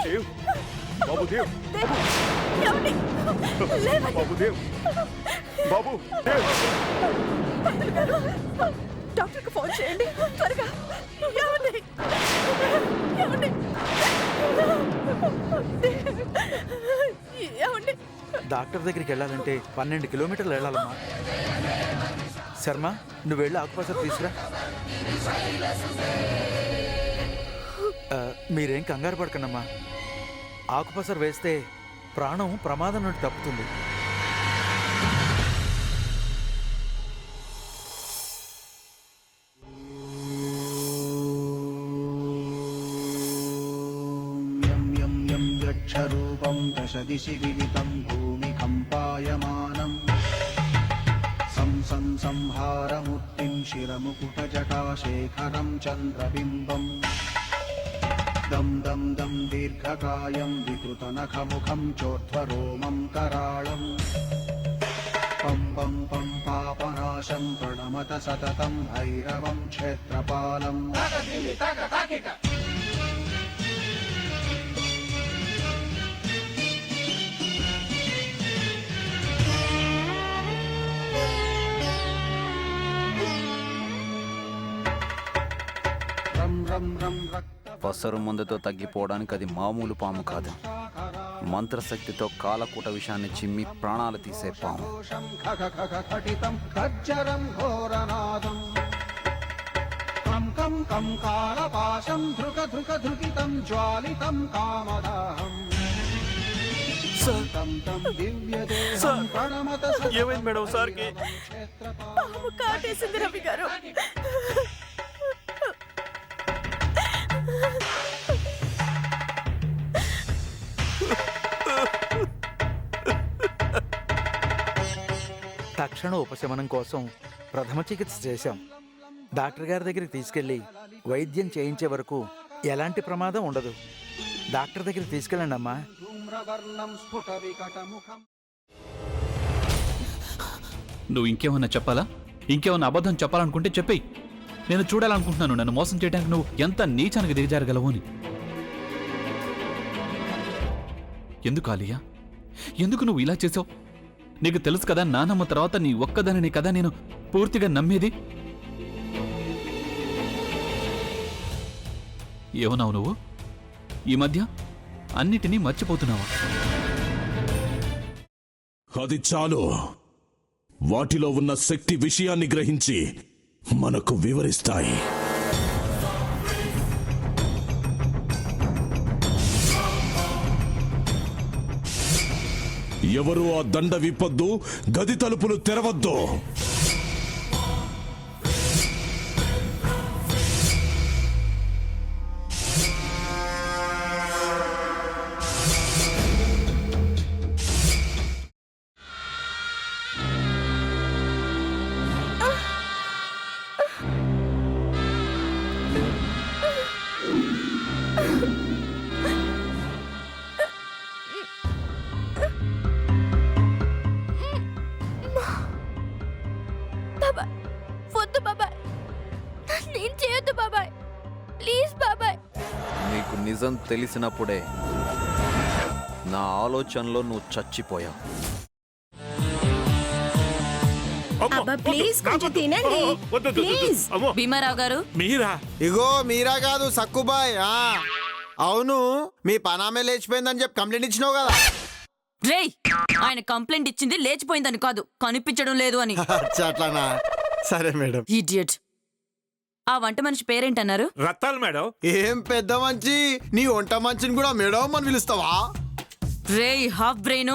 దేవ్ బాబు దేవ్ బాబు దేవ్ బాబు దేవ్ డాక్టర్కి ఫోన్ చేయండి త్వరగా. డాక్టర్ దగ్గరికి వెళ్ళాలంటే 12 కిలోమీటర్లు వెళ్ళాలమ్మా. శర్మ, నువ్వు వెళ్ళి ఆకుపసరు తీసుకురా. మీరేం కంగారు పడకండమ్మా. ఆకుపసరు వేస్తే ప్రాణం ప్రమాదం నుండి తప్పుతుంది. యక్షరూపం దశదిశి విదితం భూమి కంపాయమానం సం సంహారమూర్తిం శిరముకుటజటాశేఖరం చంద్రబింబం దం దం దం దీర్ఘకాయం వికృతనఖముఖం చోర్ధ్వరోమం కరాళం పం పం పం పాపనాశం ప్రణమత సతతం భైరవం క్షేత్రపాలం. పసరు మందుతో తగ్గిపోవడానికి అది మామూలు పాము కాదు. మంత్రశక్తితో కాలకూట విషాన్ని చిమ్మి ప్రాణాలు తీసే పాము. ఏమైంది మేడం సార్కి? పాము కాటేసింది రవి గారు. తక్షణ ఉపశమనం కోసం ప్రథమ చికిత్స చేశాం. డాక్టర్ గారి దగ్గరికి తీసుకెళ్ళి వైద్యం చేయించే వరకు ఎలాంటి ప్రమాదం ఉండదు. డాక్టర్ దగ్గరికి తీసుకెళ్ళండి అమ్మా. నువ్వు ఇంకేమన్నా చెప్పాలా? ఇంకేమన్నా అబద్ధం చెప్పాలనుకుంటే చెప్పేయి. నేను చూడాలనుకుంటున్నాను నన్ను మోసం చేయడానికి నువ్వు ఎంత నీచానికి దిగజారగలవు అని. ఎందుకు ఆలియా, ఎందుకు నువ్వు ఇలా చేసావు? నీకు తెలుసు కదా నానమ్మ తర్వాత నీ ఒక్కదానిని కదా నేను పూర్తిగా నమ్మేది. ఏమన్నావు నువ్వు? ఈ మధ్య అన్నిటినీ మర్చిపోతున్నావా? అది చాలు. వాటిలో ఉన్న శక్తి విషయాన్ని గ్రహించి మనకు వివరిస్తాయి. ఎవరు ఆ దండ విప్పొద్దు, గది తలుపులు తెరవద్దు. నీకు నిజం తెలిసినప్పుడే నా ఆలోచనలో నువ్వు చచ్చిపోయావు. భీమారావు గారు, మీరా? ఇగో మీరా కాదు సక్కుబాయ్. అవును, మీ పనామే లేచిపోయిందని చెప్పి కంప్లైంట్ ఇచ్చినావు కదా. రేయ్, ఆయన కంప్లైంట్ ఇచ్చింది లేచిపోయిందని కాదు, కనిపించడం లేదు అని. అట్లానా? సరే మేడం. ఇడియట్. ఆ వంట మనిషి పేరేంటన్నారు? రత్తాలు మేడం. ఏం పెద్ద మంచి, నీ వంట మంచిని కూడా మేడం అని పిలుస్తావా? రేయ్ హాఫ్ బ్రెయిన్,